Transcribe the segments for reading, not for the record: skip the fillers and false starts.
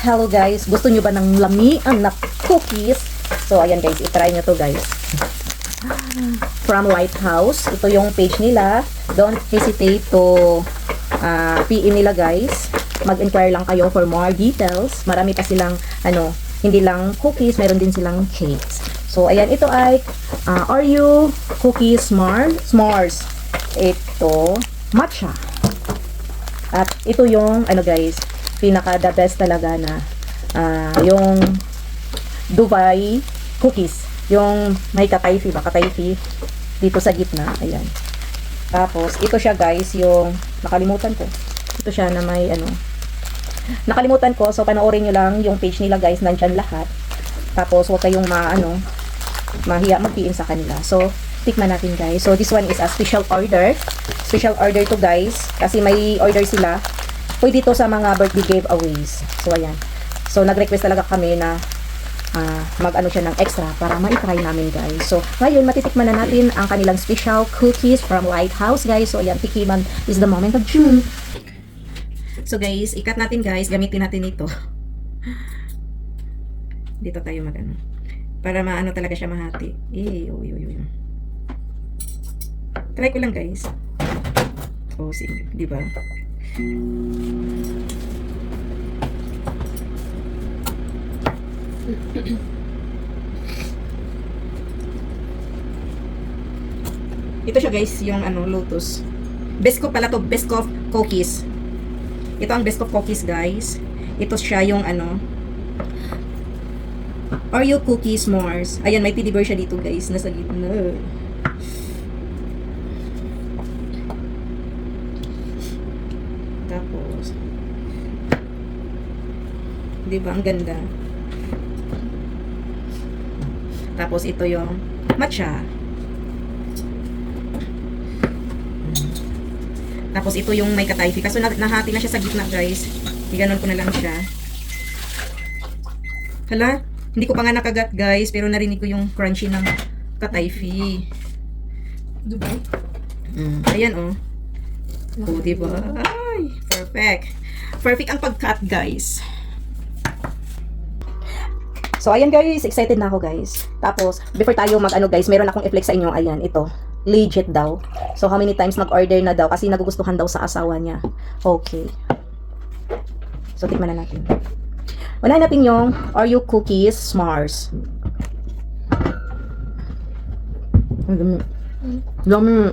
Hello guys, gusto nyo ba ng lamian na cookies? So ayan guys, itry nyo to guys. From Lighthouse, ito yung page nila. Don't hesitate to PM nila guys. Mag-inquire lang kayo for more details. Marami pa silang hindi lang cookies, meron din silang cakes. So ayan, ito ay Oreo cookies s'mores. Ito matcha. At ito yung guys, pinaka the best talaga na yung Dubai cookies, yung may katayfi dito sa gitna. Ayan. Tapos ito siya guys, yung nakalimutan ko. Ito siya na may nakalimutan ko, so panoorin nyo lang yung page nila guys, nandyan lahat. Tapos huwag kayong mahiya mag-PM sa kanila. So tikman natin guys. So this one is a special order. Special order to guys, kasi may order sila. Pwede to sa mga birthday giveaways. So ayan. So nag-request talaga kami na mag-ano siya ng extra para ma-try namin guys. So ngayon matitikman na natin ang kanilang special cookies from Lighthouse guys. So ayan, tikiman is the moment of truth. So guys, ikat natin guys, gamitin natin ito. Dito tayo mag-ano. Para maano talaga siya mahati. Try ko lang guys. Oh, sige, di ba? Ito siya guys, yung Lotus. Biscoff pala to, Biscoff cookies. Ito ang Biscoff cookies guys. Ito siya yung Oreo cookies s'mores. Ayan, may teddy bear siya dito guys, nasa gitna. Tapos, di ba ang ganda? Tapos ito yung matcha. Tapos ito yung may katayfi. Kaso nahati na siya sa gitna guys. Iganon ko na lang siya. Hala, hindi ko pa nga nakagat guys, pero narinig ko yung crunchy ng katayfi. Dubai? Ayan oh. Oh, diba? Ay, perfect. Perfect ang pag-cut, guys. So, ayan guys. Excited na ako, guys. Tapos, before tayo guys, meron akong i-flex sa inyo. Ayan, ito. Legit daw. So, how many times nag-order na daw kasi nagugustuhan daw sa asawa niya. Okay. So, tikman na natin. Unahin natin yung Oreo cookies s'mores. Dami.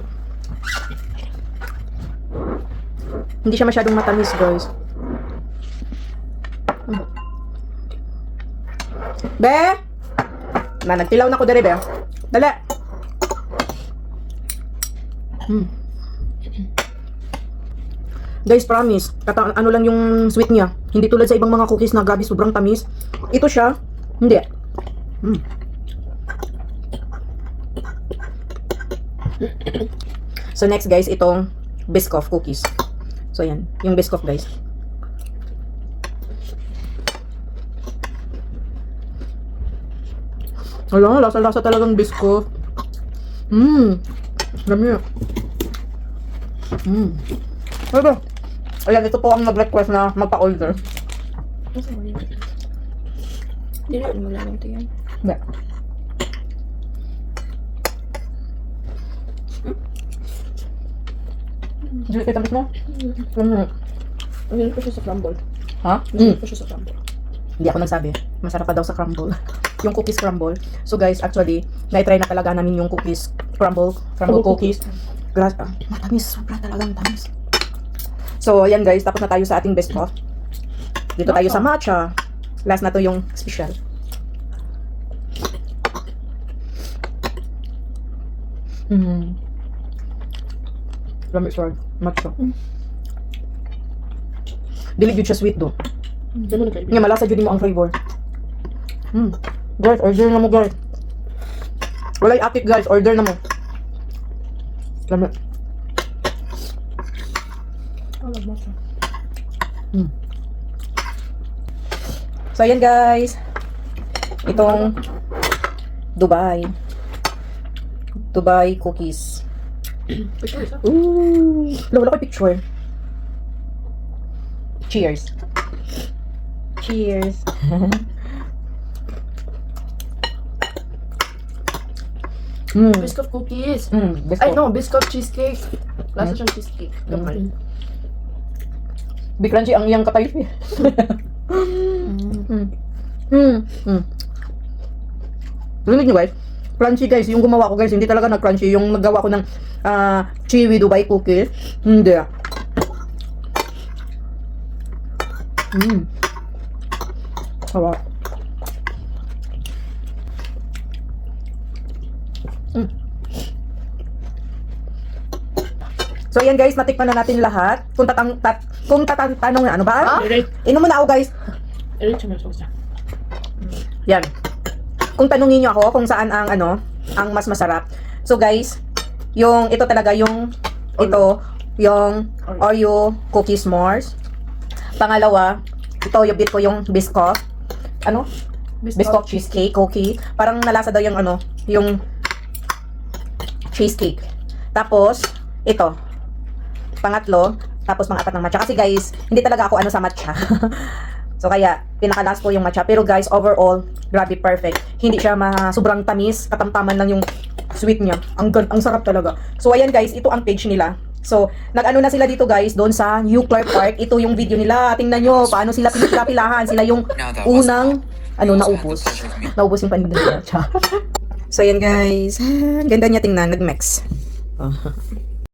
Hindi siya masyadong matamis, guys. Be! Nagtilaw na ko dere, be. Dali! Guys, promise. Ano lang yung sweet niya. Hindi tulad sa ibang mga cookies na grabe, sobrang tamis. Ito siya, hindi. So, next, guys, itong Biscoff cookies. So, yan. Yung Biscoff, guys. Alam, lasa-lasa talagang Biscoff. Dami. Ano? Ayan, ito po ang nag-request na magpa-order. Hindi rin mo lang ito yan. Hindi. Hindi kita mo? Hindi ko siya sa crumble. Ha? Hindi ko siya sa crumble. Hindi ako nagsabi. Masarap pa daw sa crumble. Yung cookies crumble. So guys, actually, na-try na talaga namin yung cookies crumble cookies. Matamis. Sobra talagang matamis. So, ayan guys. Tapos na tayo sa ating Biscoff. Dito tayo sa matcha. Last na to yung special. Lamig siya. Matcha. Dili jud siya sweet do. Nga malasa jud mo ang flavor. Guys, order na mo guys. Walay akit guys, order na mo. Lamig. So ayan guys. Itong Dubai cookies. Ooh, wala ko picture. Cheers. Cheers. Biscuit cookies. Biscuit. Ay, no. Biscuit cheesecake. Lasa siyang cheesecake. Gamay. Big crunchy ang iyang katayos eh. Rinig nyo guys, crunchy guys, yung gumawa ko guys, hindi talaga nag-crunchy. Yung nagawa ko ng chewy Dubai cookies, hindi. Sarap. So ayan guys, natikman na natin lahat. Kung tatanong na ano ba? Inom muna ako guys. Yan. Kung tanungin niyo ako kung saan ang ano, ang mas masarap. So guys, yung ito talaga yung yung Oreo cookie s'mores. Pangalawa, ito yung bit ko yung biscuit. Ano? Biscuit cheesecake cookie. Parang nalasa daw yung ano, yung cheesecake. Tapos ito. Pangatlo, tapos mga apat ng matcha. Kasi guys, hindi talaga ako ano sa matcha. So kaya, pinakalas ko yung matcha. Pero guys, overall, grabe perfect. Hindi siya sobrang tamis, katamtaman lang yung sweet niya. Ang sarap talaga. So ayan guys, ito ang page nila. So, nag-ano na sila dito guys, doon sa Nuclear Park. Ito yung video nila. Tingnan nyo, paano sila pinapilahan. Sila yung unang, naubos. Naubos yung paninda nila. So ayan guys, ganda niya tingnan, nag-mix.